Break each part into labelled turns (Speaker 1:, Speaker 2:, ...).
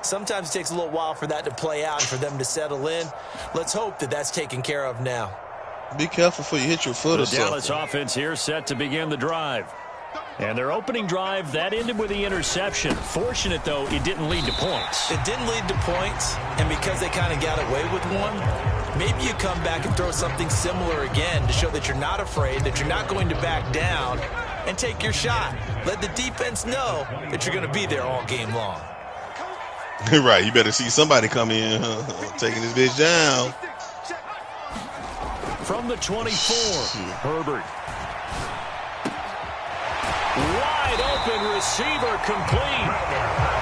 Speaker 1: Sometimes it takes a little while for that to play out and for them to settle in. Let's hope that that's taken care of now.
Speaker 2: Be careful before you hit your foot or something.
Speaker 3: The Dallas offense here set to begin the drive. And their opening drive, that ended with the interception. Fortunate, though, it didn't lead to points.
Speaker 1: It didn't lead to points, and because they kind of got away with one, maybe you come back and throw something similar again to show that you're not afraid, that you're not going to back down, and take your shot. Let the defense know that you're going to be there all game long.
Speaker 2: Right, you better see somebody come in taking this bitch down.
Speaker 3: From the 24, Herbert. Wide open receiver complete.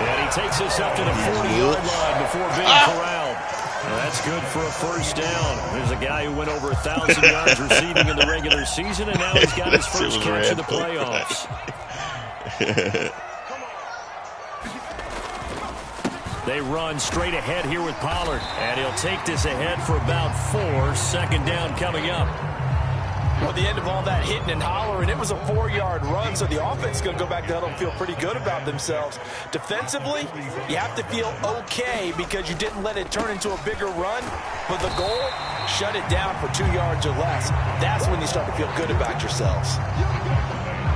Speaker 3: And he takes us up to the 40-yard line before being corralled. Well, that's good for a first down. There's a guy who went over 1,000 yards receiving in the regular season, and now he's got his first catch of the playoffs. They run straight ahead here with Pollard, and he'll take this ahead for about 4. Second down coming up.
Speaker 1: Well, the end of all that hitting and hollering, it was a 4-yard run, so the offense is going to go back to huddle and feel pretty good about themselves. Defensively, you have to feel okay because you didn't let it turn into a bigger run, but the goal, shut it down for 2 yards or less. That's when you start to feel good about yourselves.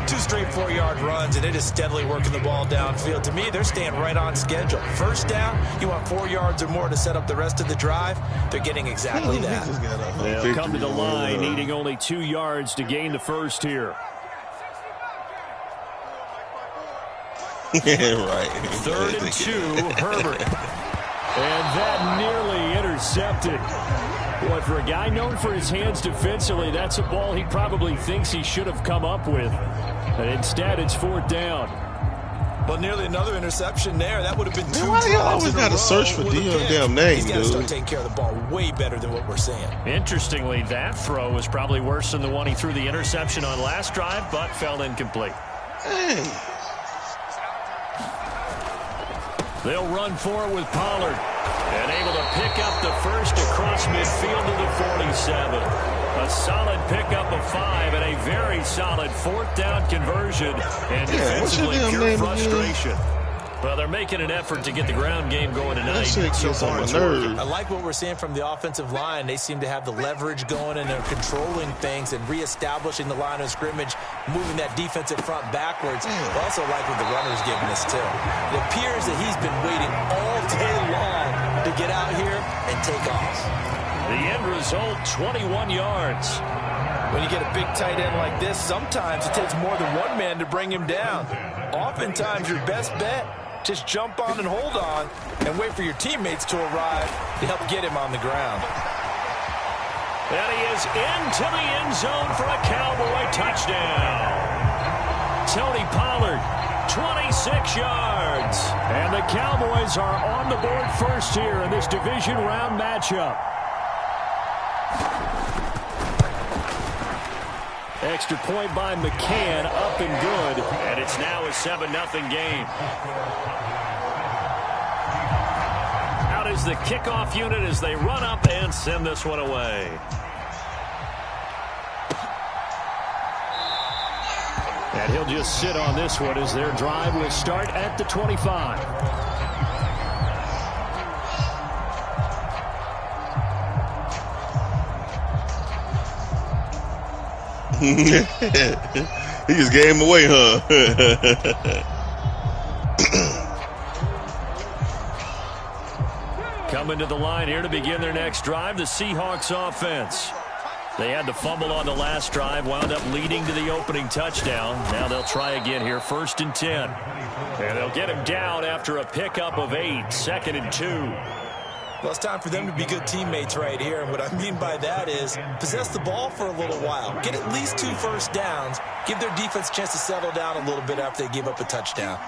Speaker 1: 2 straight 4-yard runs, and it is steadily working the ball downfield. To me, they're staying right on schedule. First down, you want 4 yards or more to set up the rest of the drive. They're getting exactly that.
Speaker 3: They'll come to the line, needing only 2 yards to gain the first here.
Speaker 2: Right.
Speaker 3: 3rd and 2, Herbert. And that nearly intercepted. Boy, for a guy known for his hands defensively, that's a ball he probably thinks he should have come up with. But instead, it's 4th down.
Speaker 1: But nearly another interception there. That would have been 2
Speaker 2: Why do you
Speaker 1: drives
Speaker 2: always
Speaker 1: in a
Speaker 2: got to
Speaker 1: row
Speaker 2: search for
Speaker 1: with a
Speaker 2: Dion's
Speaker 1: pick.
Speaker 2: damn name,
Speaker 1: He's got to
Speaker 2: dude?
Speaker 1: start taking care of the ball way better than what we're seeing.
Speaker 3: Interestingly, that throw was probably worse than the one he threw the interception on last drive, but fell incomplete.
Speaker 2: Hey.
Speaker 3: They'll run for it with Pollard. And able to pick up the first across midfield to the 47. A solid pickup of 5 and a very solid 4th down conversion. And defensively, pure frustration. Well, they're making an effort to get the ground game going tonight. So far, it's working.
Speaker 1: I like what we're seeing from the offensive line. They seem to have the leverage going, and they're controlling things and reestablishing the line of scrimmage, moving that defensive front backwards. I also like what the runner's giving us, too. It appears that he's been waiting all day long to get out here and take off.
Speaker 3: The end result, 21 yards.
Speaker 1: When you get a big tight end like this, sometimes it takes more than one man to bring him down. Oftentimes, your best bet, just jump on and hold on and wait for your teammates to arrive to help get him on the ground.
Speaker 3: And he is into the end zone for a Cowboy touchdown. Tony Pollard, 26 yards. And the Cowboys are on the board first here in this division round matchup. Extra point by McCann, up and good. And it's now a 7-0 game. Out is the kickoff unit as they run up and send this one away. And he'll just sit on this one as their drive will start at the 25.
Speaker 2: He just gave him away, huh?
Speaker 3: Coming to the line here to begin their next drive, the Seahawks offense. They had the fumble on the last drive, wound up leading to the opening touchdown. Now they'll try again here, 1st and 10. And they'll get him down after a pickup of 8, 2nd and 2.
Speaker 1: Well, it's time for them to be good teammates right here. And what I mean by that is possess the ball for a little while. Get at least 2 first downs. Give their defense a chance to settle down a little bit after they give up a touchdown.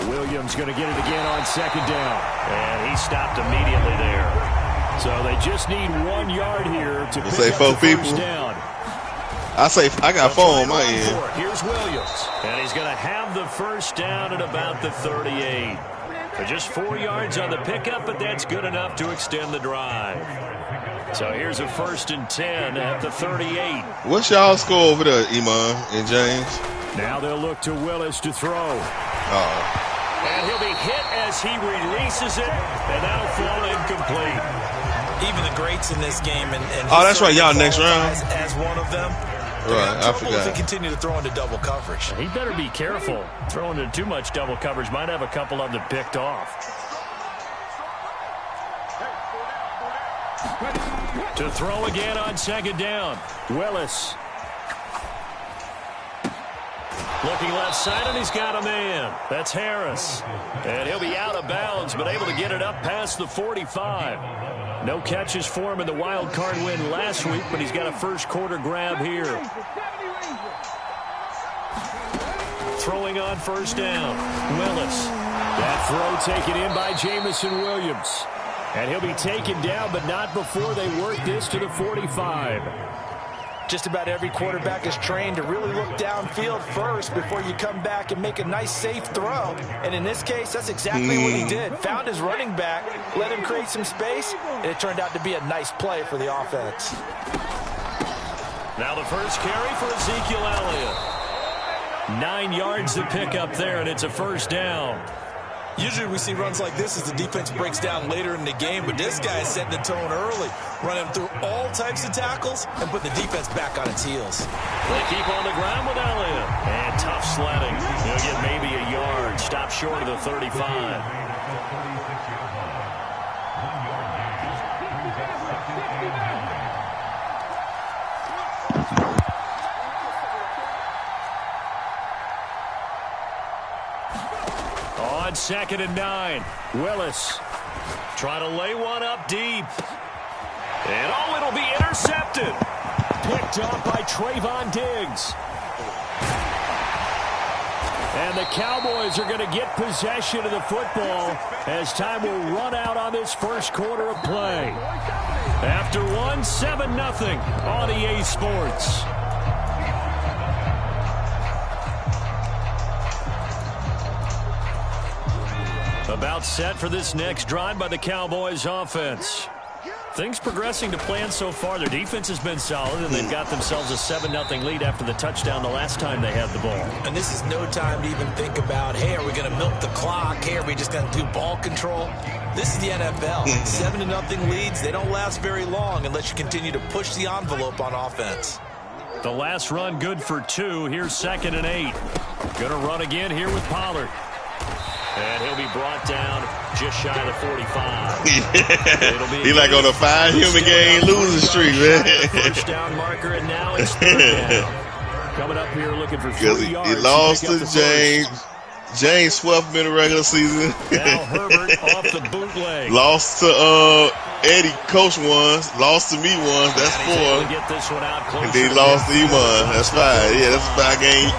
Speaker 3: Williams going to get it again on 2nd down. And he stopped immediately there. So they just need 1 yard here to pick up the first down.
Speaker 2: I say I got 4 on my end.
Speaker 3: Here's Williams. And he's going to have the first down at about the 38. Just 4 yards on the pickup, but that's good enough to extend the drive. So here's a 1st and 10 at the 38.
Speaker 2: What's y'all score over there, Iman and James?
Speaker 3: Now they'll look to Willis to throw.
Speaker 2: Oh.
Speaker 3: And he'll be hit as he releases it, and that'll fall incomplete.
Speaker 1: Even the greats in this game, and
Speaker 2: oh, that's right, y'all next round
Speaker 1: as one of them.
Speaker 2: Right, I forgot.
Speaker 1: If they continue to throw into double coverage,
Speaker 3: he better be careful. Throwing into too much double coverage might have a couple of them picked off. To throw again on second down, Willis. Looking left side, and he's got a man. That's Harris. And he'll be out of bounds, but able to get it up past the 45. No catches for him in the wild card win last week, but he's got a first quarter grab here. Throwing on first down, Willis. That throw taken in by Jamison Williams. And he'll be taken down, but not before they work this to the 45.
Speaker 1: Just about every quarterback is trained to really look downfield first before you come back and make a nice, safe throw. And in this case, that's exactly what he did. Found his running back, let him create some space, and it turned out to be a nice play for the offense.
Speaker 3: Now the first carry for Ezekiel Elliott. 9 yards to pick up there, and it's a first down.
Speaker 1: Usually we see runs like this as the defense breaks down later in the game, but this guy is setting the tone early, running through all types of tackles and putting the defense back on its heels.
Speaker 3: They keep on the ground with Elliott. And tough sledding. He'll get maybe a yard. Stop short of the 35. On 2nd and 9, Willis trying to lay one up deep. And it'll be intercepted. Picked up by Trayvon Diggs. And the Cowboys are going to get possession of the football as time will run out on this first quarter of play. After one, 7-0 on EA Sports. About set for this next drive by the Cowboys offense. Things progressing to plan so far. Their defense has been solid, and they've got themselves a 7-0 lead after the touchdown the last time they had the ball.
Speaker 1: And this is no time to even think about, hey, are we going to milk the clock? Hey, are we just going to do ball control? This is the NFL. 7-0 leads, they don't last very long unless you continue to push the envelope on offense.
Speaker 3: The last run good for 2. Here's 2nd and 8. Going to run again here with Pollard. And he'll be brought down just shy of the 45.
Speaker 2: He like on a 5-human game losing streak, man.
Speaker 3: First down marker, and now it's 3rd down. Coming up here looking for 3 yards.
Speaker 2: He lost to James Swift in the regular season.
Speaker 3: Now Herbert off the bootleg.
Speaker 2: Lost to Eddie, coach once. Lost to me once. That's 4.
Speaker 3: Get this one out
Speaker 2: and then he lost to Iman. That's 5. Yeah, that's a 5 game.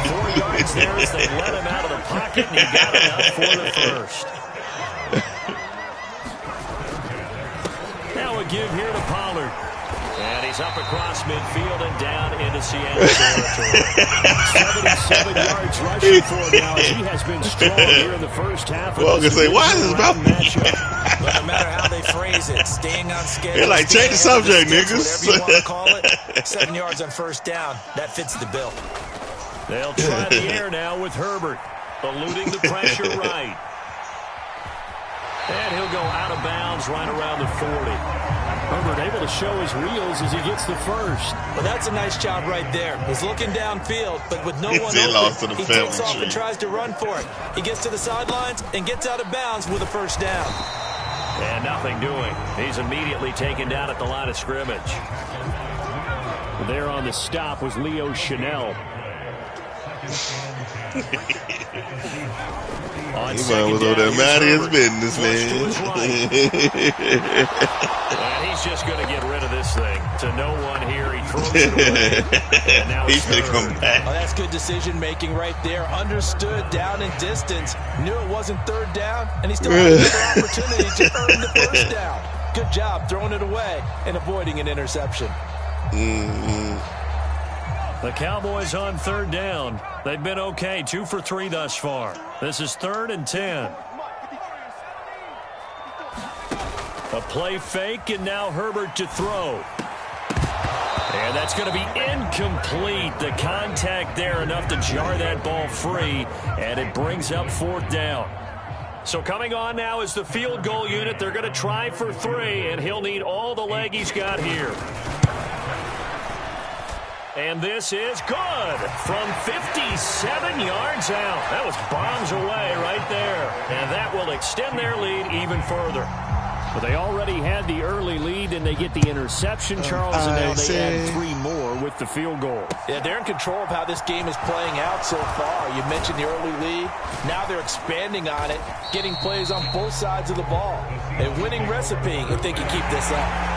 Speaker 3: 4 yards there as they let him out of the pocket, and he got enough for the first. Now a give here to Pollard. And he's up across midfield and down into Seattle territory. 77 yards rushing for him now as he has been strong here in the first half.
Speaker 2: Well, I can say, why is this about me?
Speaker 1: But no matter how they phrase it, staying on schedule.
Speaker 2: They're like, change the subject, niggas.
Speaker 1: Whatever you want to call it, 7 yards on first down. That fits the bill.
Speaker 3: They'll try the air now with Herbert, eluding the pressure right. And he'll go out of bounds right around the 40. Herbert able to show his wheels as he gets the first.
Speaker 1: Well, that's a nice job right there. He's looking downfield, but with no one open, he takes off and tries to run for it. He gets to the sidelines and gets out of bounds with a first down.
Speaker 3: And nothing doing. He's immediately taken down at the line of scrimmage. There on the stop was Leo Chanel.
Speaker 2: He was over there mad at his business, man.
Speaker 3: And he's just going to get rid of this thing. To no one here, he throws it away. And now
Speaker 2: he's going to come back.
Speaker 1: Oh, that's good decision-making right there. Understood down in distance. Knew it wasn't 3rd down, and he still had another opportunity to earn the first down. Good job throwing it away and avoiding an interception.
Speaker 3: The Cowboys on 3rd down. They've been okay, 2 for 3 thus far. This is 3rd and 10. A play fake, and now Herbert to throw. And that's going to be incomplete. The contact there enough to jar that ball free, and it brings up 4th down. So coming on now is the field goal unit. They're going to try for 3, and he'll need all the leg he's got here. And this is good from 57 yards out. That was bombs away right there. And that will extend their lead even further. But they already had the early lead, and they get the interception, Charles, and now they add 3 more with the field goal.
Speaker 1: Yeah, they're in control of how this game is playing out so far. You mentioned the early lead. Now they're expanding on it, getting plays on both sides of the ball. A winning recipe if they can keep this up.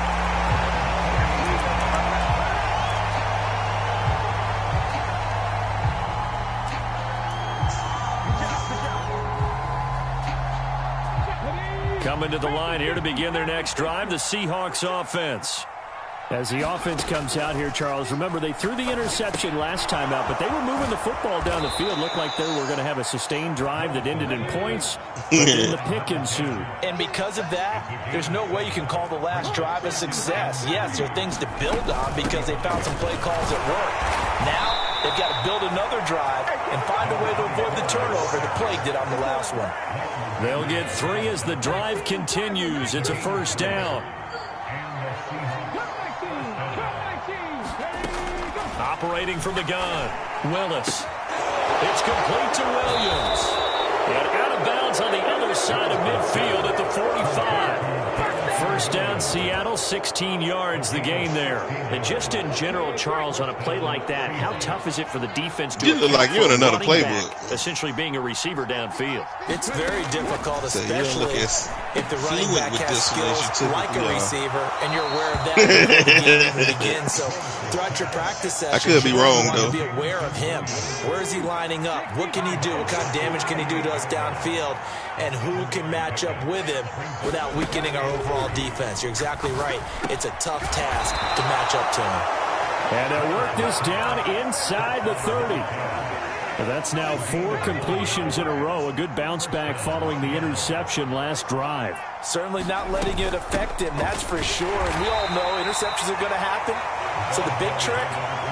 Speaker 3: Coming to the line here to begin their next drive, the Seahawks offense. As the offense comes out here, Charles, remember they threw the interception last time out, but they were moving the football down the field. Looked like they were going to have a sustained drive that ended in points, but then the pick ensued.
Speaker 1: And because of that, there's no way you can call the last drive a success. Yes, there are things to build on because they found some play calls that work. Now, they've got to build another drive and find a way to avoid the turnover the Plague did on the last one.
Speaker 3: They'll get 3 as the drive continues. It's a first down. Operating from the gun, Willis. It's complete to Williams. And out of bounds on the other side of midfield at the 45. First down, Seattle, 16 yards the gain there. And just in general, Charles, on a play like that, how tough is it for the defense to...
Speaker 2: You look like you're in another playbook.
Speaker 3: Essentially being a receiver downfield.
Speaker 1: It's very difficult, especially if the running back has skills like a receiver, and you're aware of that before the game begins. So throughout your practice session,
Speaker 2: I could be wrong, though.
Speaker 1: To be aware of him. Where is he lining up? What can he do? What kind of damage can he do to us downfield? And who can match up with him without weakening our overall defense? You're exactly right. It's a tough task to match up to him.
Speaker 3: And they'll work this down inside the 30. That's now 4 completions in a row. A good bounce back following the interception last drive.
Speaker 1: Certainly not letting it affect him, that's for sure. And we all know interceptions are going to happen. So the big trick,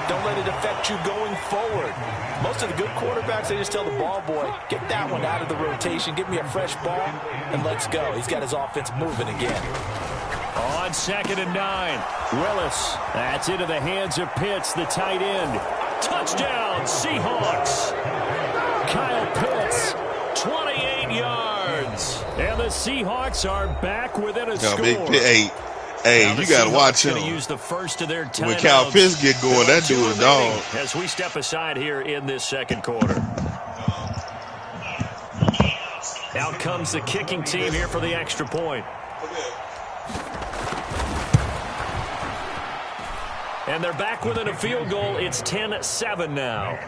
Speaker 1: don't let it affect you going forward. Most of the good quarterbacks, they just tell the ball boy, get that one out of the rotation, give me a fresh ball, and let's go. He's got his offense moving again.
Speaker 3: On 2nd and 9, Willis. That's into the hands of Pitts, the tight end. Touchdown, Seahawks. Kyle Pitts, 28 yards. And the Seahawks are back within a score.
Speaker 2: Hey, you got to watch him.
Speaker 3: Use the first of their
Speaker 2: when Kyle Pitts get going, that dude is dog.
Speaker 3: As we step aside here in this second quarter. Out comes the kicking team here for the extra point. And they're back within a field goal. It's 10-7 now.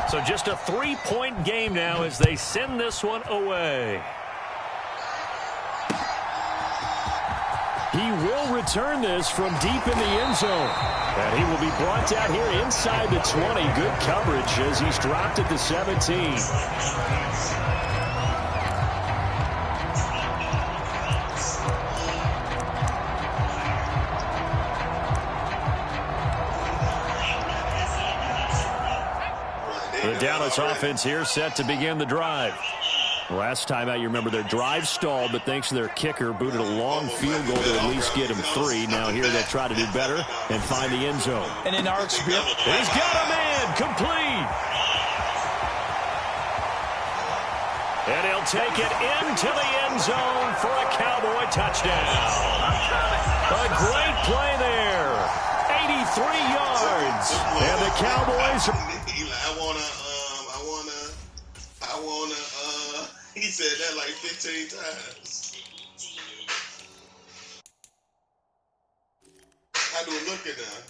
Speaker 3: So just a 3-point game now as they send this one away. He will return this from deep in the end zone. And he will be brought down here inside the 20. Good coverage as he's dropped at the 17. The Dallas offense here set to begin the drive. Last time out, you remember their drive stalled, but thanks to their kicker, booted a long field goal to at least get him 3. Now here they'll try to do better and find the end zone.
Speaker 1: And in our experience,
Speaker 3: he's got a man complete. And he'll take it into the end zone for a Cowboy touchdown. A great play there. 83 yards. And the Cowboys...
Speaker 2: He said that like 15 times. How do it look at now?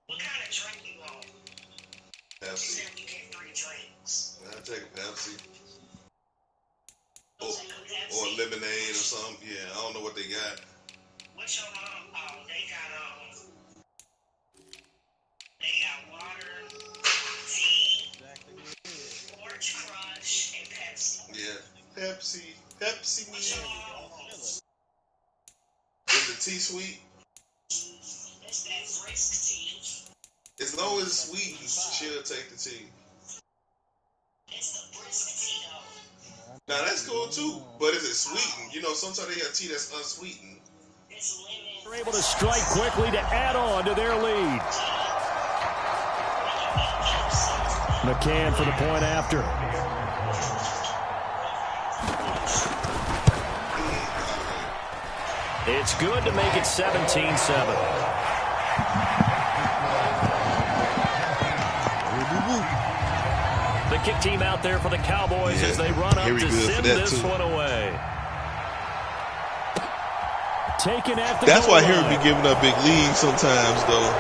Speaker 4: What kind of drink you want?
Speaker 2: Pepsi.
Speaker 4: You get 3 drinks.
Speaker 2: I'll take a Pepsi.
Speaker 4: Take a Pepsi.
Speaker 2: Or a lemonade or something. Yeah, I don't know what they got.
Speaker 4: What's your they got water, tea, pork. Orange Crush and Pepsi.
Speaker 2: Yeah. Pepsi me.
Speaker 4: Which y'all
Speaker 2: Is the tea sweet?
Speaker 4: It's that brisk tea.
Speaker 2: As long as it's sweet, she'll take the tea.
Speaker 4: It's the brisk tea, though.
Speaker 2: Now that's cool too, but is it sweetened? You know, sometimes they have tea that's unsweetened.
Speaker 4: It's lemon.
Speaker 3: They're able to strike quickly to add on to their lead. McCann for the point after. It's good to make it 17-7. The kick team out there for the Cowboys as they run up to send this one away. Taken at the
Speaker 2: That's why
Speaker 3: goal
Speaker 2: Harry
Speaker 3: line.
Speaker 2: be giving up big leads sometimes, though.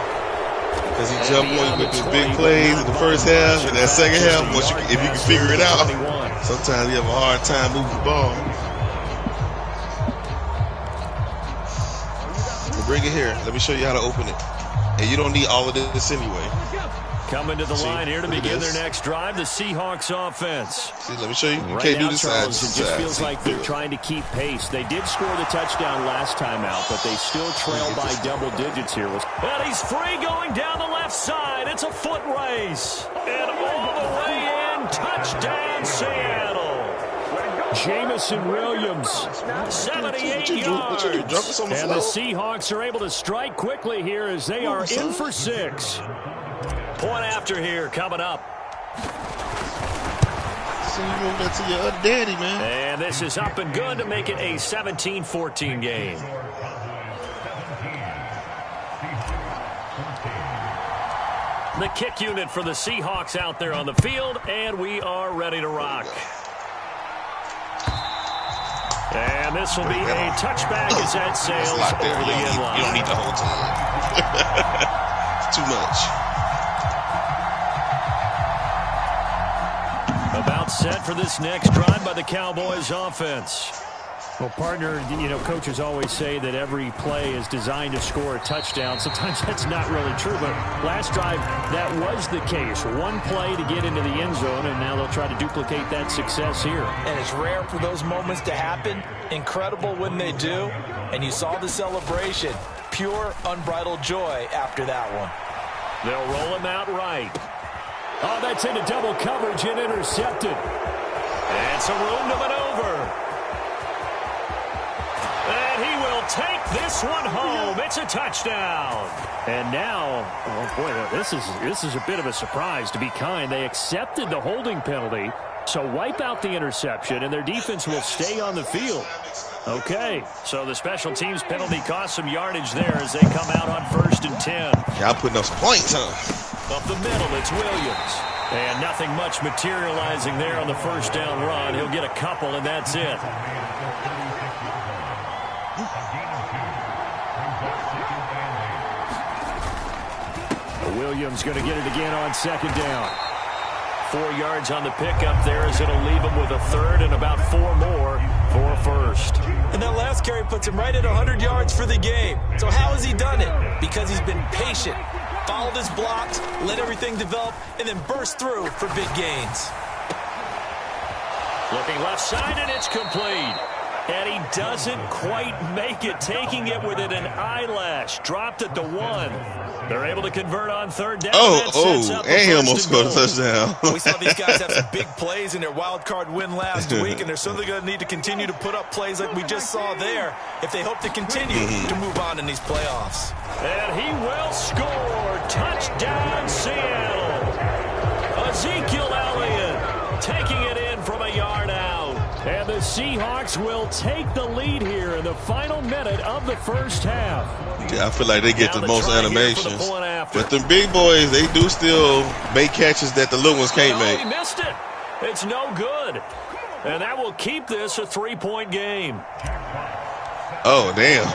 Speaker 2: Because he jump on you with his big plays in the first half, and that second half, if you can figure it out, sometimes you have a hard time moving the ball. Well, bring it here. Let me show you how to open it. And you don't need all of this anyway.
Speaker 3: Coming to the line here to begin their next drive, the Seahawks offense.
Speaker 2: See, let me show you. You
Speaker 3: Right
Speaker 2: can't
Speaker 3: now,
Speaker 2: do this
Speaker 3: Charles,
Speaker 2: side.
Speaker 3: it just feels like they're trying to keep pace. They did score the touchdown last time out, but they still trail by double digits here. And he's free going down the left side. It's a foot race. And all the way in, touchdown Seattle. Jamison Williams, 78 yards. And the Seahawks are able to strike quickly here as they are in for 6. Point after here coming up.
Speaker 2: So you move that to your other daddy, man.
Speaker 3: And this is up and good to make it a 17-14 game. The kick unit for the Seahawks out there on the field, and we are ready to rock. And this will be a touchback as that sails over the end line.
Speaker 2: You don't need the whole time. It's too much.
Speaker 3: About set for this next drive by the Cowboys offense. Well, partner, you know, coaches always say that every play is designed to score a touchdown. Sometimes that's not really true, but last drive, that was the case. One play to get into the end zone, and now they'll try to duplicate that success here.
Speaker 1: And it's rare for those moments to happen. Incredible when they do. And you saw the celebration. Pure, unbridled joy after that one.
Speaker 3: They'll roll him out right. Oh, that's into double coverage and intercepted. And some room to maneuver. And he will take this one home. It's a touchdown. And now, oh boy, this is a bit of a surprise, to be kind. They accepted the holding penalty, so wipe out the interception, and their defense will stay on the field. Okay, so the special teams penalty cost some yardage there as they come out on 1st and 10.
Speaker 2: Y'all putting up some points, huh?
Speaker 3: Up the middle, it's Williams. And nothing much materializing there on the first down run. He'll get a couple, and that's it. Williams going to get it again on 2nd down. 4 yards on the pickup there as it'll leave him with a 3rd and about 4 more for a 1st.
Speaker 1: And that last carry puts him right at 100 yards for the game. So how has he done it? Because he's been patient, followed his blocks, let everything develop, and then burst through for big gains.
Speaker 3: Looking left side, and it's complete. And he doesn't quite make it, taking it within an eyelash. Dropped at the 1. They're able to convert on 3rd down.
Speaker 2: And he almost scored a touchdown.
Speaker 1: We saw these guys have some big plays in their wild card win last week, and they're certainly going to need to continue to put up plays like we just saw there if they hope to continue to move on in these playoffs.
Speaker 3: And he will score. Touchdown, Seattle. Ezekiel Elliott taking it in from a yard out. And the Seahawks will take the lead here in the final minute of the first half.
Speaker 2: Yeah, I feel like they get the most animations. But the big boys, they do still make catches that the little ones can't make.
Speaker 3: He missed it. It's no good. And that will keep this a 3-point game.
Speaker 2: Oh, damn.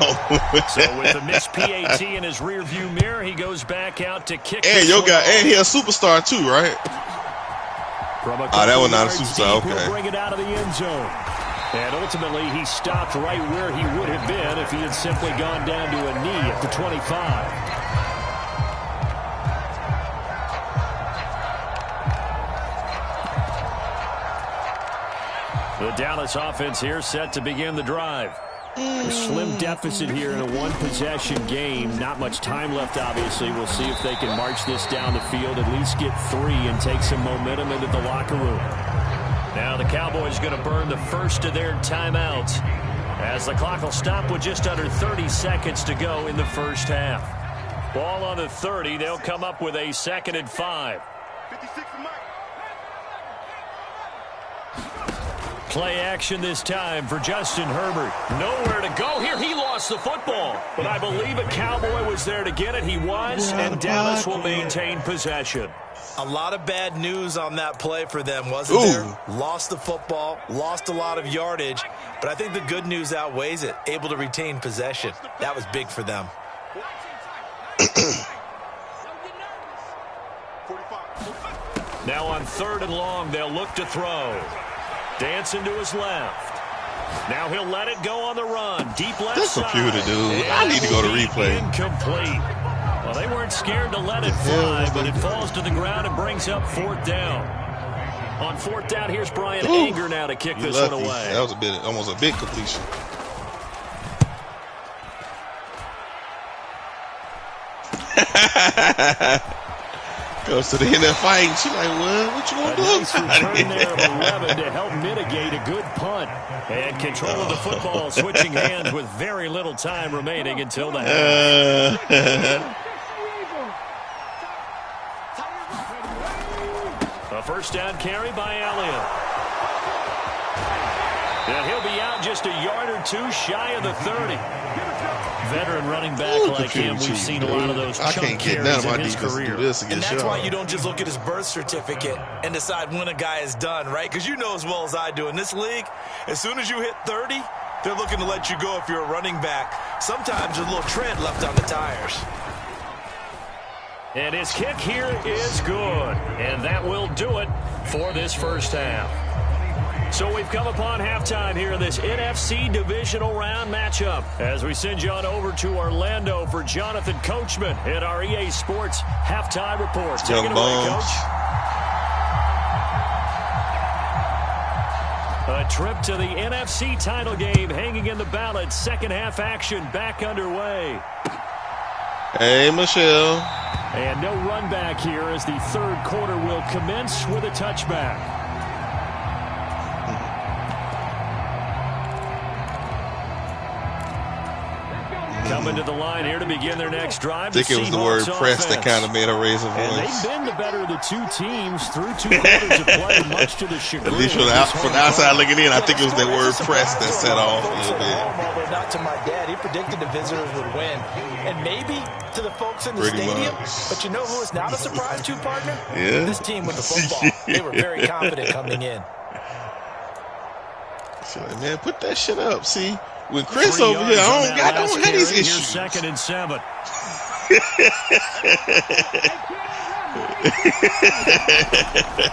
Speaker 3: So with a missed PAT in his rearview mirror, he goes back out to kick.
Speaker 2: And and he's a superstar too, right? That was not a superstar. Okay.
Speaker 3: Bring it out of the end zone. And ultimately, he stopped right where he would have been if he had simply gone down to a knee at the 25. The Dallas offense here set to begin the drive. A slim deficit here in a one-possession game. Not much time left, obviously. We'll see if they can march this down the field, at least get 3 and take some momentum into the locker room. Now the Cowboys going to burn the first of their timeouts as the clock will stop with just under 30 seconds to go in the first half. Ball on the 30. They'll come up with a 2nd and 5. Play action this time for Justin Herbert. Nowhere to go here. He lost the football. But I believe a Cowboy was there to get it. He was, and Dallas will maintain possession.
Speaker 1: A lot of bad news on that play for them, wasn't there? Lost the football, lost a lot of yardage, but I think the good news outweighs it. Able to retain possession. That was big for them.
Speaker 3: Now on 3rd and long, they'll look to throw. Dancing to his left. Now he'll let it go on the run. Deep left
Speaker 2: That's
Speaker 3: side.
Speaker 2: computer, dude. I need to go to replay.
Speaker 3: Incomplete. Well, they weren't scared to let it fly, but it falls to the ground and brings up 4th down. On 4th down, here's Brian Anger now to kick this one away.
Speaker 2: That was almost a big completion. Goes to the end of the fight. She's like, well, what you gonna do?
Speaker 3: Nice return there of 11 to help mitigate a good punt. And control of the football switching hands with very little time remaining until the half. A first down carry by Elliott. And he'll be out just a yard or 2 shy of the 30. Veteran running back like him, we've seen a lot of those chunk carries in his career.
Speaker 1: And that's why you don't just look at his birth certificate and decide when a guy is done, right? Because you know as well as I do, in this league, as soon as you hit 30, they're looking to let you go if you're a running back. Sometimes there's a little tread left on the tires.
Speaker 3: And his kick here is good. And that will do it for this first half. So we've come upon halftime here in this NFC divisional round matchup as we send you on over to Orlando for Jonathan Coachman at our EA Sports halftime report. Take it away, Coach. A trip to the NFC title game hanging in the balance. Second half action back underway.
Speaker 2: Hey, Michelle.
Speaker 3: And no run back here as the 3rd quarter will commence with a touchback. Coming to the line here to begin their next drive.
Speaker 2: I think it was the word press that kind of made her raise her voice.
Speaker 3: And they've been the better of the 2 teams through 2 quarters of play, much to the chagrin.
Speaker 2: At least from the outside looking in, I think it was that word press that set off a little bit.
Speaker 1: Although not to my dad, he predicted the visitors would win. And maybe to the folks in the stadium. But you know who is not a surprise to, partner?
Speaker 2: Yeah.
Speaker 1: This team with the football. They were very confident coming in.
Speaker 2: She's like, man, put that shit up. See? With Chris over here, I don't have these issues.
Speaker 3: 2nd and 7.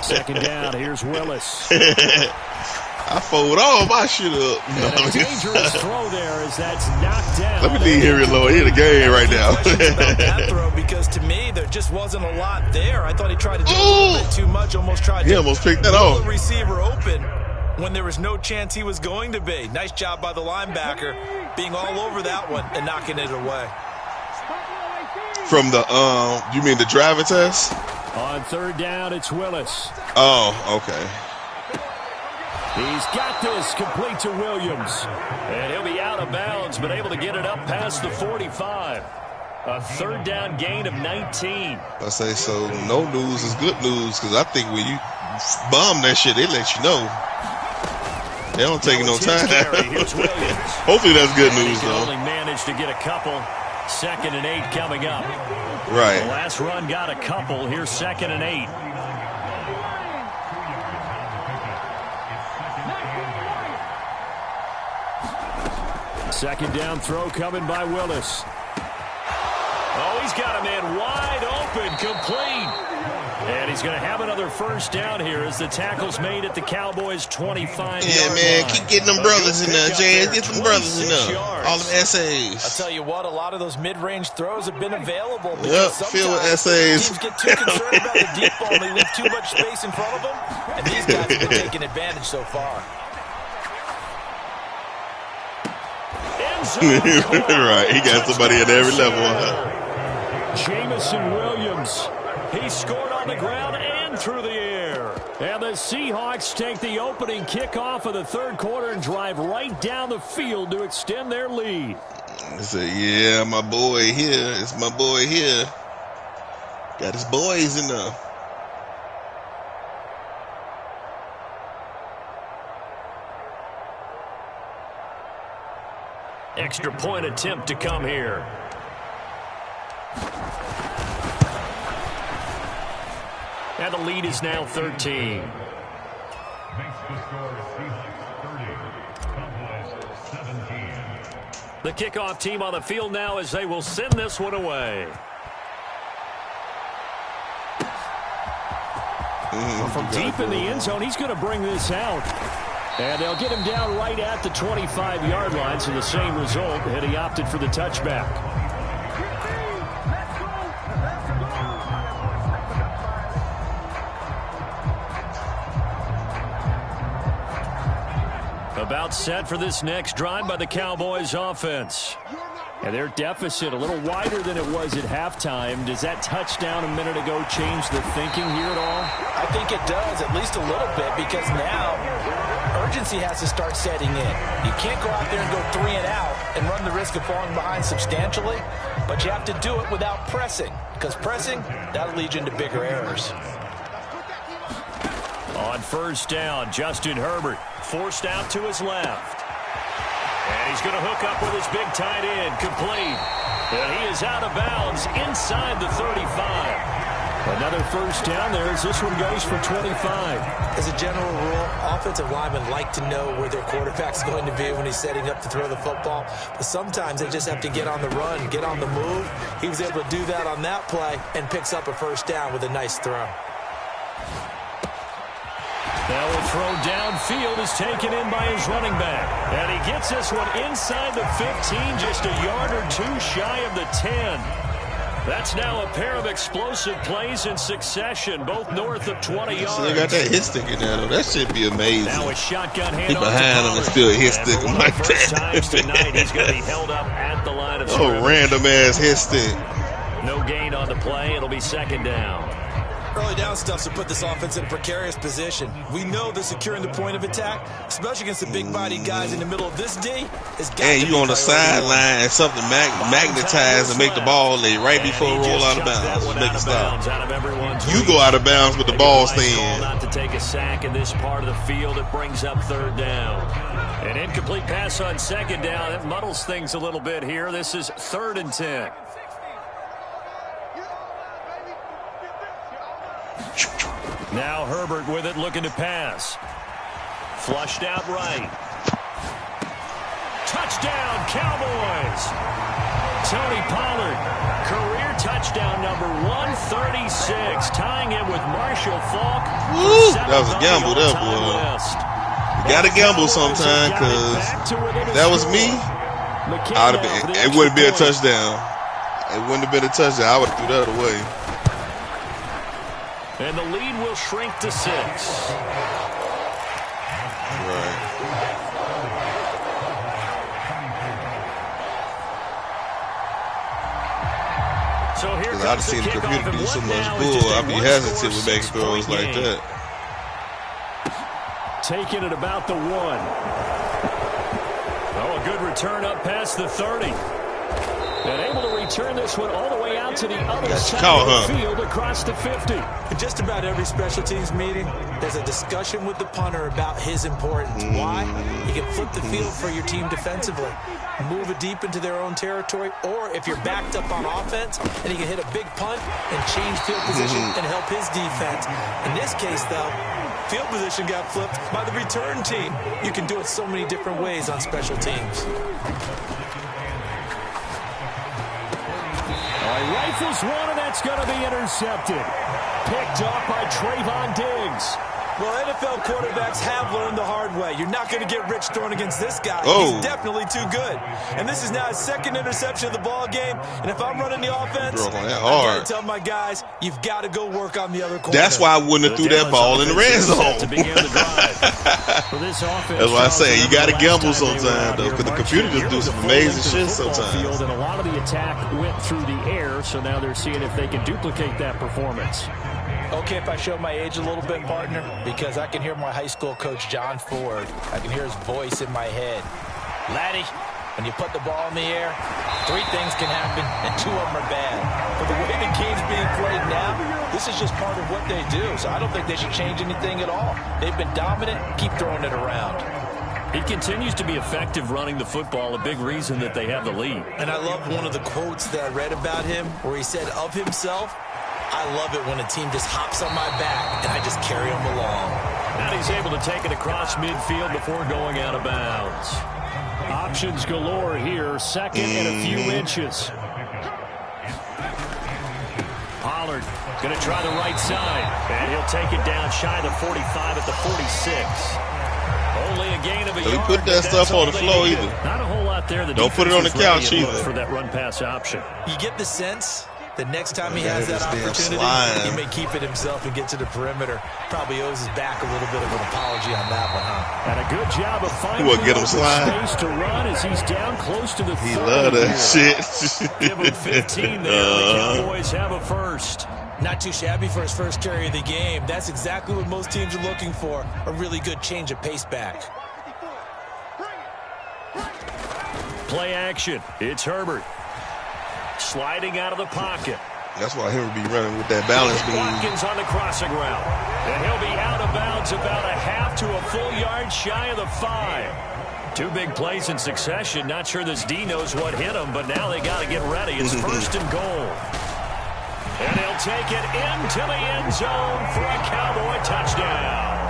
Speaker 3: Second down, here's Willis.
Speaker 2: I fold all my shit up.
Speaker 3: And a dangerous throw there as that's knocked down.
Speaker 2: Let me leave Henry alone. He's in the game right now.
Speaker 1: About that throw, because to me, there just wasn't a lot there. I thought he tried to do a little bit too much, almost tried to
Speaker 2: almost picked that off.
Speaker 1: The receiver open when there was no chance he was going to be. Nice job by the linebacker being all over that one and knocking it away.
Speaker 2: From the, you mean the driving test?
Speaker 3: On 3rd down, it's Willis.
Speaker 2: Oh, okay.
Speaker 3: He's got this complete to Williams. And he'll be out of bounds, but able to get it up past the 45. A 3rd down gain of 19.
Speaker 2: I say, so no news is good news, because I think when you bomb that shit, they let you know. They don't take no time. Hopefully that's good news, though.
Speaker 3: Only managed to get a couple. 2nd and 8 coming up.
Speaker 2: Right.
Speaker 3: The last run got a couple. Here's 2nd and 8. Second down throw coming by Willis. Oh, he's got a man wide open, complete. And he's going to have another first down here as the tackle's made at the Cowboys' 25-yard
Speaker 2: Yeah, man, keep getting them brothers in there, James. Get them brothers in there.
Speaker 3: Yards.
Speaker 2: All them essays.
Speaker 1: I'll tell you what, a lot of those mid-range throws have been available.
Speaker 2: Yep, filled with essays.
Speaker 1: Teams get too concerned about the deep ball and they leave too much space in front of them. And these guys have been taking advantage so far.
Speaker 3: end zone.
Speaker 2: Right, he got somebody at every level.
Speaker 3: Jamison Williams, he scored on the ground and through the air. And the Seahawks take the opening kickoff of the third quarter and drive right down the field to extend their lead.
Speaker 2: I said, yeah, my boy here. It's my boy here. Got his boys in there.
Speaker 3: Extra point attempt to come here. And the lead is now 13. The kickoff team on the field now as they will send this one away. From deep in the end zone, he's going to bring this out. And they'll get him down right at the 25-yard line, so the same result, and he opted for the touchback. About set for this next drive by the Cowboys offense. And their deficit a little wider than it was at halftime. Does that touchdown a minute ago change the thinking here at all?
Speaker 1: I think it does, at least a little bit, because now urgency has to start setting in. You can't go out there and go 3 and out and run the risk of falling behind substantially, but you have to do it without pressing, because pressing, that'll lead you into bigger errors.
Speaker 3: On first down, Justin Herbert forced out to his left. And he's going to hook up with his big tight end, complete. And he is out of bounds inside the 35. Another first down there as this one goes for 25.
Speaker 1: As a general rule, offensive linemen like to know where their quarterback's going to be when he's setting up to throw the football. But sometimes they just have to get on the run, get on the move. He was able to do that on that play and picks up a first down with a nice throw.
Speaker 3: That will throw downfield is taken in by his running back. And he gets this one inside the 15, just a yard or two shy of the 10. That's now a pair of explosive plays in succession, both north of 20 yards.
Speaker 2: So they got that hit stick in there, though. That should be amazing.
Speaker 3: Now a shotgun hand
Speaker 2: Keep behind him and still hit stick him like
Speaker 3: that. Tonight, he's going to be held up at the line of scrimmage.
Speaker 2: Oh, random-ass hit stick.
Speaker 3: No gain on the play. It'll be second down.
Speaker 1: Early down stuff to put this offense in a precarious position. We know they're securing the point of attack, especially against the big-bodied guys in the middle of this D.
Speaker 2: And you on the sideline and something magnetized and make the ball lay right before it roll out of bounds. Make it stop. You go out of bounds with the ball stand.
Speaker 3: Not to take a sack in this part of the field. It brings up third down. An incomplete pass on second down. It muddles things a little bit here. This is 3rd and 10. Now Herbert with it, looking to pass. Flushed out right. Touchdown, Cowboys. Tony Pollard, career touchdown number 136, tying him with Marshall Faulk.
Speaker 2: Woo! That was a gamble, that boy. You got to gamble sometime, because that was me. It wouldn't be a touchdown. It wouldn't have been a touchdown. I would have threw that away.
Speaker 3: And the lead will shrink to 6.
Speaker 2: Right.
Speaker 3: So here
Speaker 2: I've seen the computer do so much bull. I'd be hesitant with making throws like that.
Speaker 3: Taking it about the 1. Oh, a good return up past the 30. And able to return this one all the way out to the other side of the field across the 50.
Speaker 1: In just about every special teams meeting, there's a discussion with the punter about his importance. Why? He can flip the field for your team defensively, move it deep into their own territory, or if you're backed up on offense, and he can hit a big punt and change field position and help his defense. In this case, though, field position got flipped by the return team. You can do it so many different ways on special teams.
Speaker 3: Rifles one, and that's going to be intercepted. Picked off by Trayvon Diggs.
Speaker 1: Well, NFL quarterbacks have learned the hard way. You're not going to get rich throwing against this guy.
Speaker 2: Oh.
Speaker 1: He's definitely too good. And this is now his second interception of the ball game. And if I'm running the offense,
Speaker 2: Bro, that
Speaker 1: I
Speaker 2: hard.
Speaker 1: got to tell my guys, you've got to go work on the other corner.
Speaker 2: That's why I wouldn't have threw that ball in the red zone.
Speaker 3: To begin the drive. For this offense,
Speaker 2: That's why I say you got to gamble sometimes, though, because the computer just do some amazing shit sometimes.
Speaker 3: And a lot of the attack went through the air, so now they're seeing if they can duplicate that performance.
Speaker 1: Okay, if I show my age a little bit, partner, because I can hear my high school coach, John Ford. I can hear his voice in my head. Laddie, when you put the ball in the air, 3 things can happen, and 2 of them are bad. But the way the game's being played now, this is just part of what they do, so I don't think they should change anything at all. They've been dominant. Keep throwing it around.
Speaker 3: He continues to be effective running the football, a big reason that they have the lead.
Speaker 1: And I love one of the quotes that I read about him where he said of himself, I love it when a team just hops on my back and I just carry them along.
Speaker 3: And he's able to take it across midfield before going out of bounds. Options galore here, second and a few inches. Pollard going to try the right side, and he'll take it down shy of the 45 at the 46. Only a gain of a yard.
Speaker 2: Don't put that stuff on the floor either.
Speaker 3: Not a whole lot there.
Speaker 2: Don't put it on the couch either.
Speaker 3: For that run pass option.
Speaker 1: You get the sense the next time he has that opportunity, he may keep it himself and get to the perimeter. Probably owes his back a little bit of an apology on that one, huh?
Speaker 3: And a good job of finding
Speaker 2: get him
Speaker 3: space to run as he's down close to the 30.
Speaker 2: He love that shit.
Speaker 3: Give him 15 there. The Cowboys have a first.
Speaker 1: Not too shabby for his first carry of the game. That's exactly what most teams are looking for, a really good change of pace back.
Speaker 3: Play action. It's Herbert. Sliding out of the pocket.
Speaker 2: That's why he'll be running with that balance beam.
Speaker 3: Watkins on the crossing route. And he'll be out of bounds about a half to a full yard shy of the 5. 2 big plays in succession. Not sure this D knows what hit him, but now they got to get ready. It's first and goal. And he'll take it into the end zone for a Cowboy touchdown.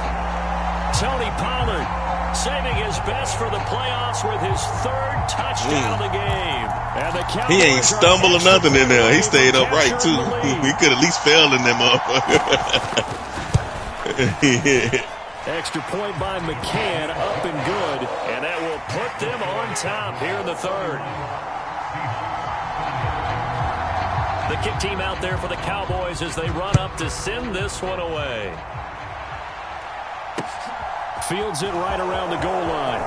Speaker 3: Tony Pollard saving his best for the playoffs with his 3rd touchdown of the game. And the
Speaker 2: he ain't stumbled or nothing in there. He stayed upright, too. He could at least fail in that motherfucker.
Speaker 3: Extra point by McCann, up and good. And that will put them on top here in the 3rd. The kick team out there for the Cowboys as they run up to send this one away. Fields it right around the goal line.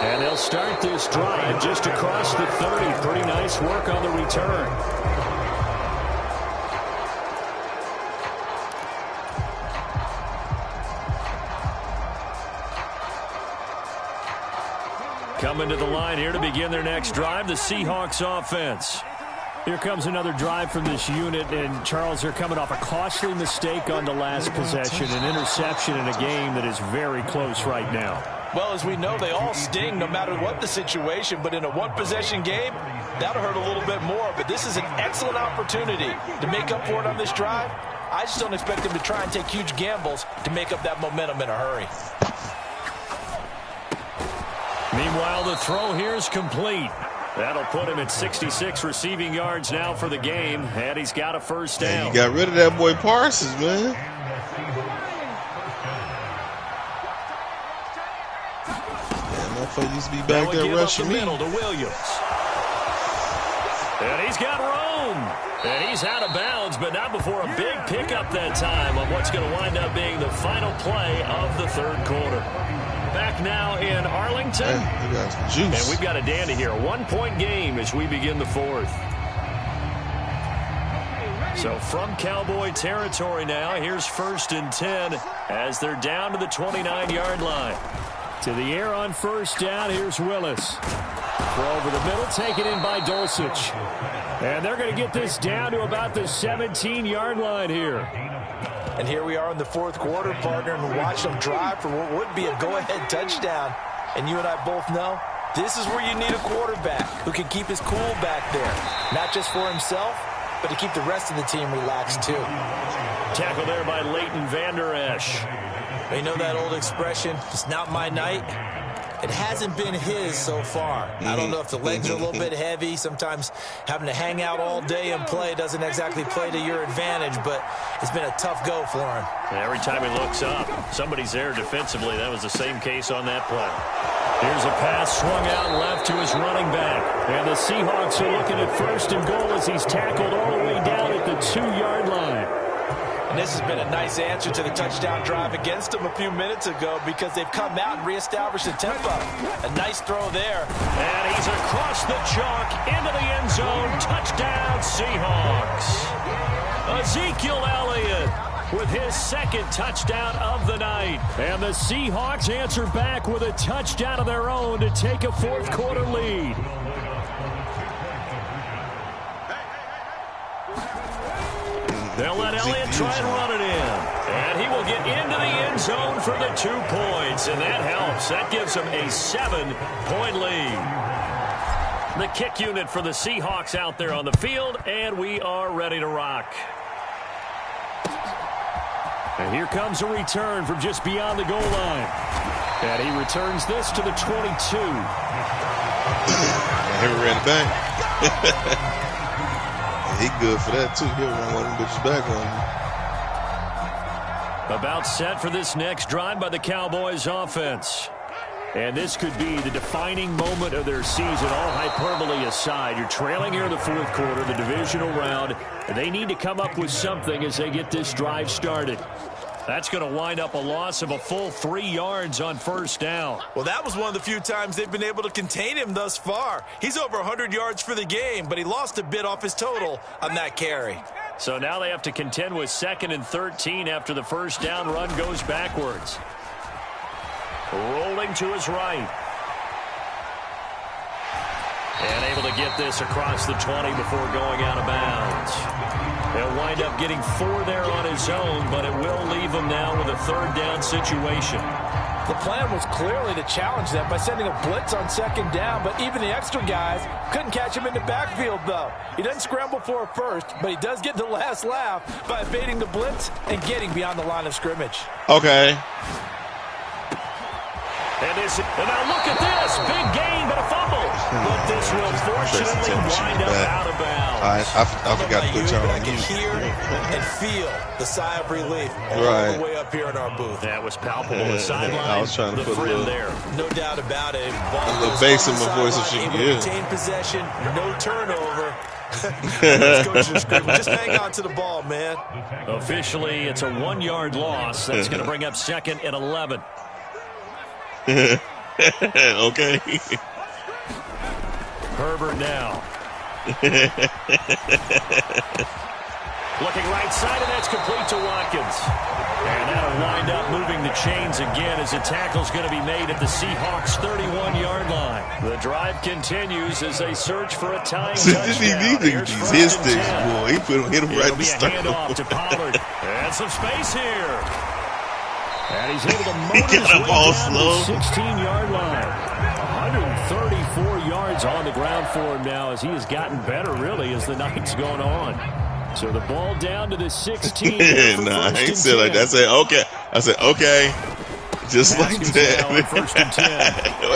Speaker 3: And they'll start this drive just across the 30. Pretty nice work on the return. Coming to the line here to begin their next drive, the Seahawks offense. Here comes another drive from this unit, and Charles, they're coming off a costly mistake on the last possession, an interception in a game that is very close right now.
Speaker 1: Well, as we know, they all sting no matter what the situation, but in a one-possession game, that'll hurt a little bit more. But this is an excellent opportunity to make up for it on this drive. I just don't expect them to try and take huge gambles to make up that momentum in a hurry.
Speaker 3: Meanwhile, the throw here is complete. That'll put him at 66 receiving yards now for the game, and he's got a first down.
Speaker 2: Man, you got rid of that boy Parsons, man. Motherfucker used to be back there rushing me.
Speaker 3: To Williams. And he's got room. And he's out of bounds, but not before a big pickup that time on what's going to wind up being the final play of the 3rd quarter. Back now in Arlington.
Speaker 2: Hey, you got some juice.
Speaker 3: And we've got a dandy here. A 1-point game as we begin the 4th. So from Cowboy territory now, here's 1st and 10 as they're down to the 29-yard line. To the air on first down, here's Willis. Throw over the middle, taken in by Dulcich. And they're going to get this down to about the 17-yard line here.
Speaker 1: And here we are in the 4th quarter, partner, and watch them drive for what would be a go-ahead touchdown. And you and I both know this is where you need a quarterback who can keep his cool back there. Not just for himself, but to keep the rest of the team relaxed, too.
Speaker 3: Tackle there by Leighton Vander Esch.
Speaker 1: You know that old expression, it's not my night? It hasn't been his so far. I don't know if the legs are a little bit heavy. Sometimes having to hang out all day and play doesn't exactly play to your advantage, but it's been a tough go for him.
Speaker 3: Every time he looks up, somebody's there defensively. That was the same case on that play. Here's a pass swung out left to his running back. And the Seahawks are looking at 1st and goal as he's tackled all the way down at the 2-yard line.
Speaker 1: And this has been a nice answer to the touchdown drive against them a few minutes ago because they've come out and reestablished the tempo. A nice throw there.
Speaker 3: And he's across the chalk into the end zone. Touchdown, Seahawks. Ezekiel Elliott with his 2nd touchdown of the night. And the Seahawks answer back with a touchdown of their own to take a 4th quarter lead. They'll let Elliott try and run it in. And he will get into the end zone for the 2 points. And that helps. That gives them a 7-point lead. The kick unit for the Seahawks out there on the field. And we are ready to rock. And here comes a return from just beyond the goal line. And he returns this to the 22.
Speaker 2: He ran it back. He good for that, too. He'll run one of them bitches back on him.
Speaker 3: About set for this next drive by the Cowboys offense. And this could be the defining moment of their season, all hyperbole aside. You're trailing here in the 4th quarter, the divisional round, and they need to come up with something as they get this drive started. That's going to wind up a loss of a full 3 yards on 1st down.
Speaker 1: Well, that was one of the few times they've been able to contain him thus far. He's over 100 yards for the game, but he lost a bit off his total on that carry.
Speaker 3: So now they have to contend with 2nd and 13 after the 1st down run goes backwards. Rolling to his right. And able to get this across the 20 before going out of bounds. He'll wind up getting 4 there on his own, but it will leave him now with a 3rd down situation.
Speaker 1: The plan was clearly to challenge them by sending a blitz on 2nd down, but even the extra guys couldn't catch him in the backfield, though. He doesn't scramble for a first, but he does get the last laugh by evading the blitz and getting beyond the line of scrimmage.
Speaker 2: Okay.
Speaker 3: And now look at this. Big gain, but a fumble. But this will fortunately wind up out of bounds.
Speaker 2: I forgot to put y'all on mute.
Speaker 1: Hear and feel the sigh of relief all the way up here in our booth.
Speaker 3: That was palpable. The sideline,
Speaker 2: I was trying to put a little,
Speaker 3: there.
Speaker 1: No doubt about it.
Speaker 2: A little bass in my voice if she can hear.
Speaker 1: Retain possession, no turnover. Let's go to the scrimmage. Just hang on to the ball, man.
Speaker 3: Officially, it's a 1-yard loss. That's going to bring up 2nd and 11.
Speaker 2: Okay.
Speaker 3: Herbert now. Looking right side, and that's complete to Watkins. And that'll wind up moving the chains again as the tackle's going to be made at the Seahawks' 31-yard line. The drive continues as they search for a tying touchdown.
Speaker 2: His sticks, boy. He hit him right in the start.
Speaker 3: Handoff to Pollard. And some space here. And he's able to motor his way down to the 16-yard line. 134 yards on the ground for him now as he has gotten better, really, as the night's gone on. So the ball down to the 16.
Speaker 2: Nah, I ain't said like that. I said, okay. Just like that.
Speaker 3: First and 10.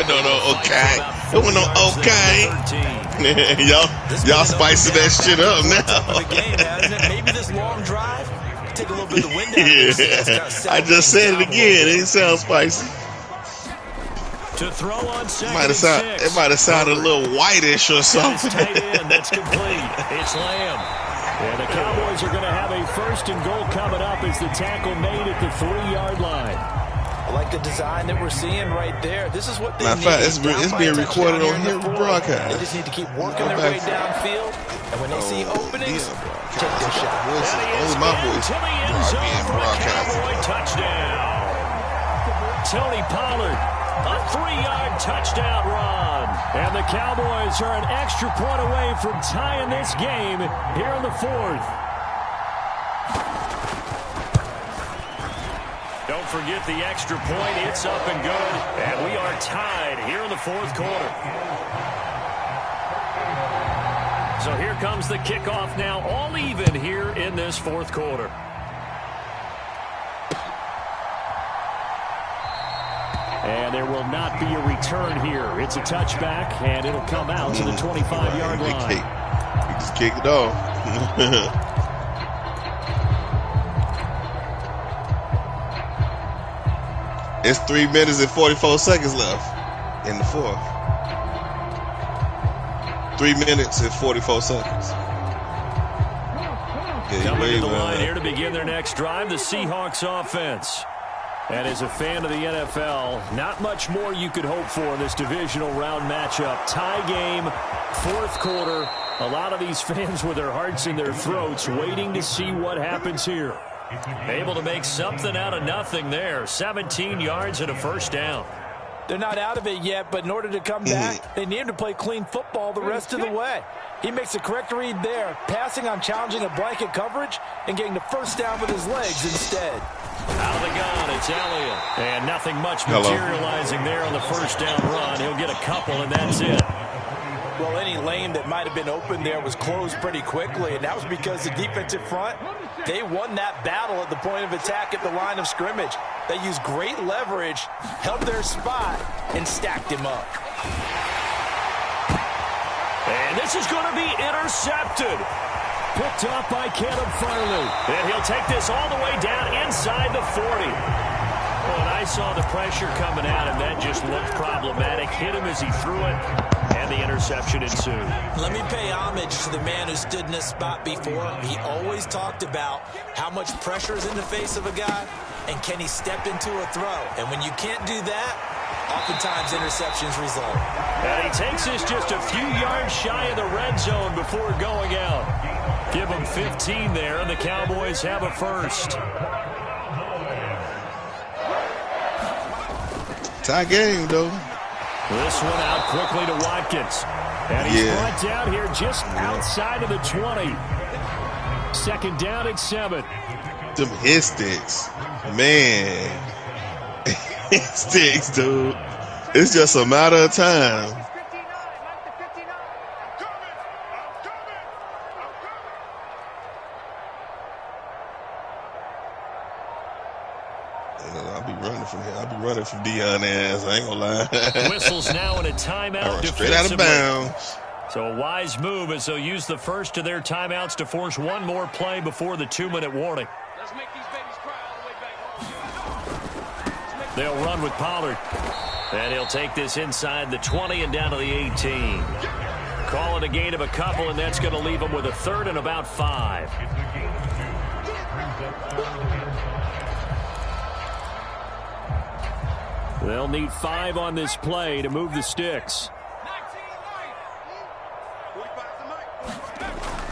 Speaker 2: No, okay. It was no okay. Y'all spicing that shit up now.
Speaker 1: The game, hasn't it? Maybe this long drive take a little bit of the wind out of this.
Speaker 2: I just said it again. It sounds spicy.
Speaker 3: To throw on second
Speaker 2: it might have sounded a little whitish or something.
Speaker 3: Tight end, that's complete. It's Lamb. And the Cowboys are going to have a 1st and goal coming up as the tackle made at the 3-yard line.
Speaker 1: I like the design that we're seeing right there. This is what they need.
Speaker 2: It's being recorded on here broadcast.
Speaker 1: They just need to keep working their way downfield. And when they see openings, take their shot.
Speaker 2: Only my voice being broadcast.
Speaker 3: Touchdown. Tony Pollard, a 3-yard touchdown run. And the Cowboys are an extra point away from tying this game here in the 4th. Don't forget the extra point. It's up and good. And we are tied here in the 4th quarter. So here comes the kickoff now, all even here in this 4th quarter. And there will not be a return here. It's a touchback, and it'll come out to the 25-yard line.
Speaker 2: He just kicked it off. It's 3 minutes and 44 seconds left in the fourth. 3 minutes and 44 seconds.
Speaker 3: Coming to the line here to begin their next drive, the Seahawks offense. And as a fan of the NFL, not much more you could hope for in this divisional round matchup. Tie game, fourth quarter. A lot of these fans with their hearts in their throats waiting to see what happens here. Able to make something out of nothing there. 17 yards and a first down.
Speaker 1: They're not out of it yet, but in order to come back, they need him to play clean football the rest of the way. He makes a correct read there, passing on challenging a blanket coverage and getting the first down with his legs instead.
Speaker 3: Out of the gun, it's Elliott. And nothing much materializing there on the first down run. He'll get a couple, and that's it.
Speaker 1: Well, any lane that might have been open there was closed pretty quickly, and that was because the defensive front, they won that battle at the point of attack at the line of scrimmage. They used great leverage, held their spot, and stacked him up.
Speaker 3: And this is going to be intercepted. Picked off by Caleb Farley. And he'll take this all the way down inside the 40. Well, and I saw the pressure coming at him. That just looked problematic. Hit him as he threw it, and the interception ensued.
Speaker 1: Let me pay homage to the man who stood in this spot before. He always talked about how much pressure is in the face of a guy, and can he step into a throw. And when you can't do that, oftentimes interceptions result.
Speaker 3: And he takes this just a few yards shy of the red zone before going out. Give him 15 there, and the Cowboys have a first.
Speaker 2: Tie game, though.
Speaker 3: This one out quickly to Watkins. And he's brought down here just outside of the 20. Second down at 7.
Speaker 2: Them hit sticks. Man. Hit sticks, dude. It's just a matter of time. I'll be running from here. I'll be running from Deion ass. I ain't gonna lie.
Speaker 3: Whistles now in a timeout.
Speaker 2: Straight out of bounds.
Speaker 3: So a wise move as they'll use the first of their timeouts to force one more play before the 2-minute warning.
Speaker 5: Let's make these babies cry all the way back.
Speaker 3: They'll run with Pollard. And he'll take this inside the 20 and down to the 18. Call it a gain of a couple, and that's going to leave them with a third and about 5. They'll need 5 on this play to move the sticks.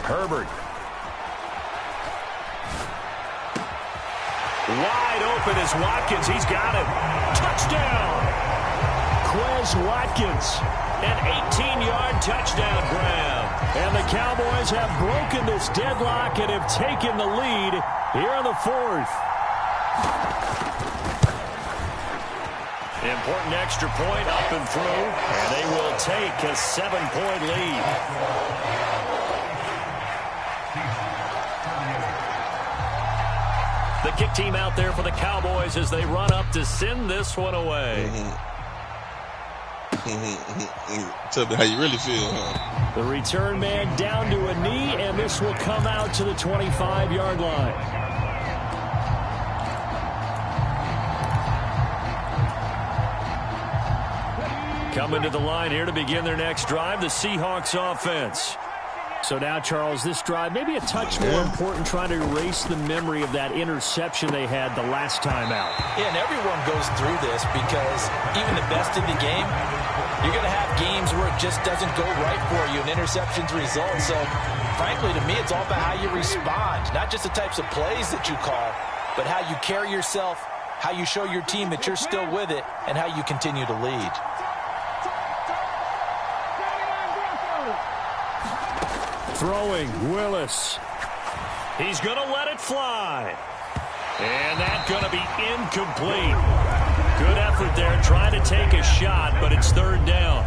Speaker 3: Herbert. Wide open is Watkins. He's got it. Touchdown. Quez Watkins. An 18-yard touchdown grab. And the Cowboys have broken this deadlock and have taken the lead here in the fourth. Important extra point up and through, and they will take a 7-point lead. The kick team out there for the Cowboys as they run up to send this one away.
Speaker 2: Tell me how you really feel, huh?
Speaker 3: The return man down to a knee, and this will come out to the 25-yard line. Coming to the line here to begin their next drive, the Seahawks offense. So now, Charles, this drive maybe a touch more important, trying to erase the memory of that interception they had the last time out.
Speaker 1: Yeah, and everyone goes through this because even the best in the game, you're going to have games where it just doesn't go right for you and interceptions result. So, frankly, to me, it's all about how you respond, not just the types of plays that you call, but how you carry yourself, how you show your team that you're still with it, and how you continue to lead.
Speaker 3: Throwing, Willis. He's going to let it fly. And that's going to be incomplete. Good effort there trying to take a shot, but it's third down.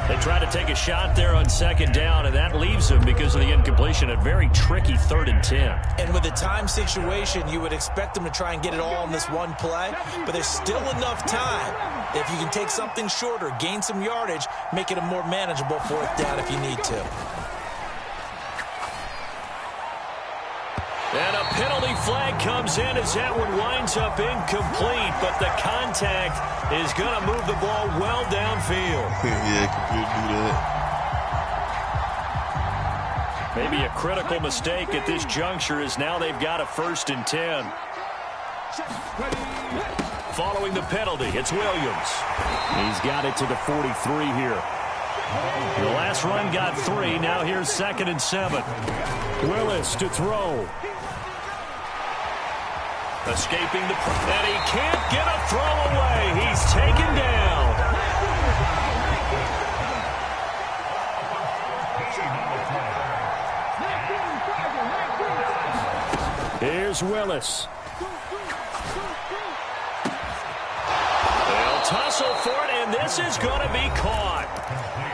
Speaker 3: They try to take a shot there on second down, and that leaves them because of the incompletion. A very tricky 3rd and 10.
Speaker 1: And with the time situation, you would expect them to try and get it all in this one play, but there's still enough time. If you can take something shorter, gain some yardage, make it a more manageable 4th down if you need to.
Speaker 3: And a penalty flag comes in as that one winds up incomplete, but the contact is going to move the ball well downfield.
Speaker 2: Yeah, completely do that.
Speaker 3: Maybe a critical mistake at this juncture is now they've got a 1st and 10. Following the penalty, it's Williams. He's got it to the 43 here. The last run got 3. Now here's 2nd and 7. Willis to throw. Escaping the and he can't get a throw away. He's taken down. Here's Willis. They'll tussle for it, and this is going to be caught.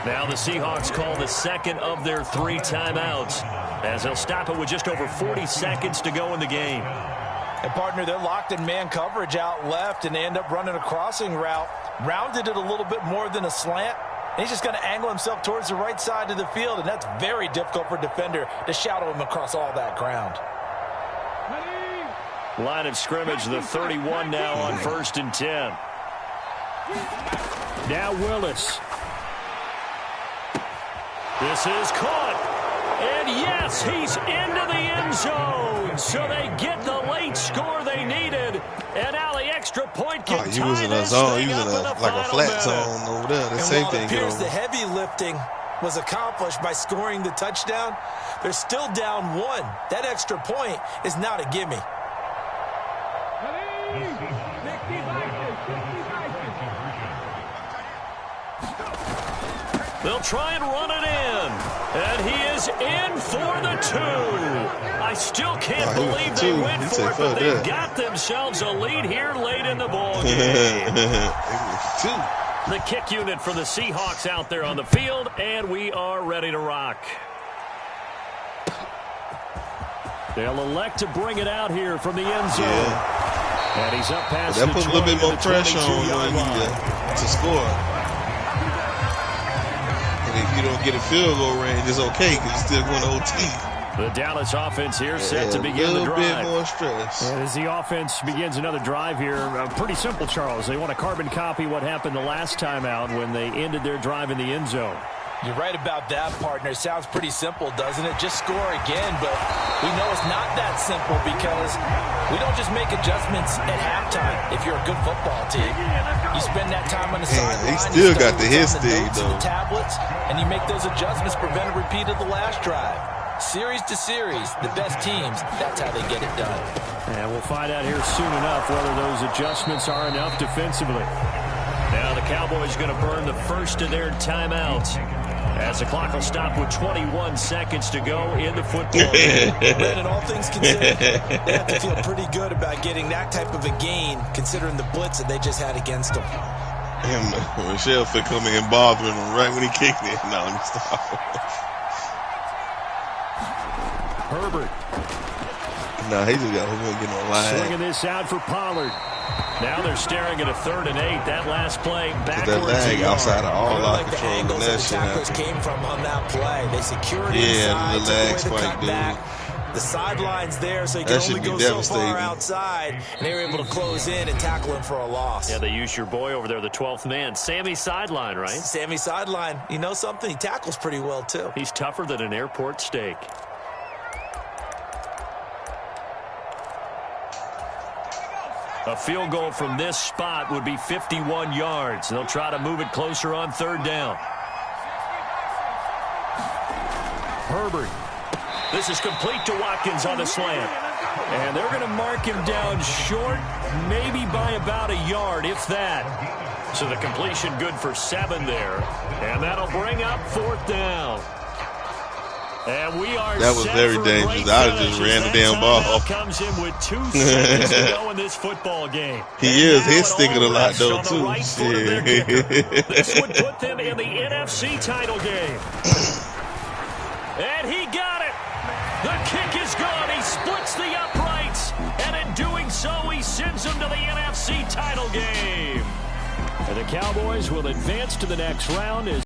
Speaker 3: Now the Seahawks call the 2nd of their 3 timeouts as they'll stop it with just over 40 seconds to go in the game.
Speaker 1: And, partner, they're locked in man coverage out left, and they end up running a crossing route. Rounded it a little bit more than a slant. And he's just going to angle himself towards the right side of the field, and that's very difficult for a defender to shadow him across all that ground.
Speaker 3: Line of scrimmage, the 31 now on 1st and 10. Now Willis. This is caught. And yes, he's into the end zone. So they get the late score they needed. And now the extra point can tie
Speaker 2: using a
Speaker 3: this
Speaker 2: zone,
Speaker 3: thing
Speaker 2: using
Speaker 3: up in the
Speaker 2: like a flat
Speaker 3: final
Speaker 2: zone
Speaker 3: minute.
Speaker 2: over there. The
Speaker 1: And
Speaker 2: same
Speaker 1: while
Speaker 2: thing.
Speaker 1: it appears the heavy lifting was accomplished by scoring the touchdown, they're still down 1. That extra point is not a gimme.
Speaker 3: They'll try and run it in. And he is in for the 2. I still can't believe they went for it, but they got themselves a lead here late in the ball game. The kick unit for the Seahawks out there on the field, and we are ready to rock. They'll elect to bring it out here from the end zone.
Speaker 2: Yeah.
Speaker 3: And he's up past the 20.
Speaker 2: That puts a little bit more pressure on him to score. If you don't get a field goal range, it's okay because you're still going to OT.
Speaker 3: The Dallas offense here set to begin the drive.
Speaker 2: A little bit more stress.
Speaker 3: And as the offense begins another drive here, pretty simple, Charles. They want to carbon copy what happened the last time out when they ended their drive in the end zone.
Speaker 1: You're right about that, partner. Sounds pretty simple, doesn't it? Just score again, but we know it's not that simple because we don't just make adjustments at halftime if you're a good football team. You spend that time on the sideline.
Speaker 2: He still got the his thing, though.
Speaker 1: The tablets, and you make those adjustments, prevent a repeat of the last drive. Series to series, the best teams, that's how they get it done.
Speaker 3: And we'll find out here soon enough whether those adjustments are enough defensively. Now the Cowboys going to burn the first of their timeouts as the clock will stop with 21 seconds to go in the football game.
Speaker 1: Brandon, all things considered, they have to feel pretty good about getting that type of a gain considering the blitz that they just had against them.
Speaker 2: And Michelle for coming and bothering him right when he kicked it. No, let me stop.
Speaker 3: Herbert.
Speaker 2: No, he just got to get on line.
Speaker 3: Swinging this out for Pollard. Now they're staring at a 3rd and 8. That last play backwards.
Speaker 2: That lag outside of all our
Speaker 1: like the
Speaker 2: control.
Speaker 1: angles that the tackles came from on that play. They secured inside,
Speaker 2: the lag
Speaker 1: took away the
Speaker 2: spike,
Speaker 1: cutback. The sideline's there, so you can only go so far outside. And they were able to close in and tackle him for a loss.
Speaker 3: Yeah, they used your boy over there, the 12th man. Sammy Sideline, right?
Speaker 1: Sammy Sideline. You know something? He tackles pretty well, too.
Speaker 3: He's tougher than an airport steak. A field goal from this spot would be 51 yards. They'll try to move it closer on 3rd down. Herbert. This is complete to Watkins on the slant. And they're going to mark him down short, maybe by about a yard, if that. So the completion good for 7 there. And that'll bring up 4th down. And we are
Speaker 2: That was very dangerous. I just ran the damn ball.
Speaker 3: Comes in with 2 seconds to go in this football game.
Speaker 2: He is hit sticking a lot though too.
Speaker 3: Right this would put them in the NFC title game. And he got it. The kick is gone. He splits the uprights. And in doing so, he sends them to the NFC title game. And the Cowboys will advance to the next round as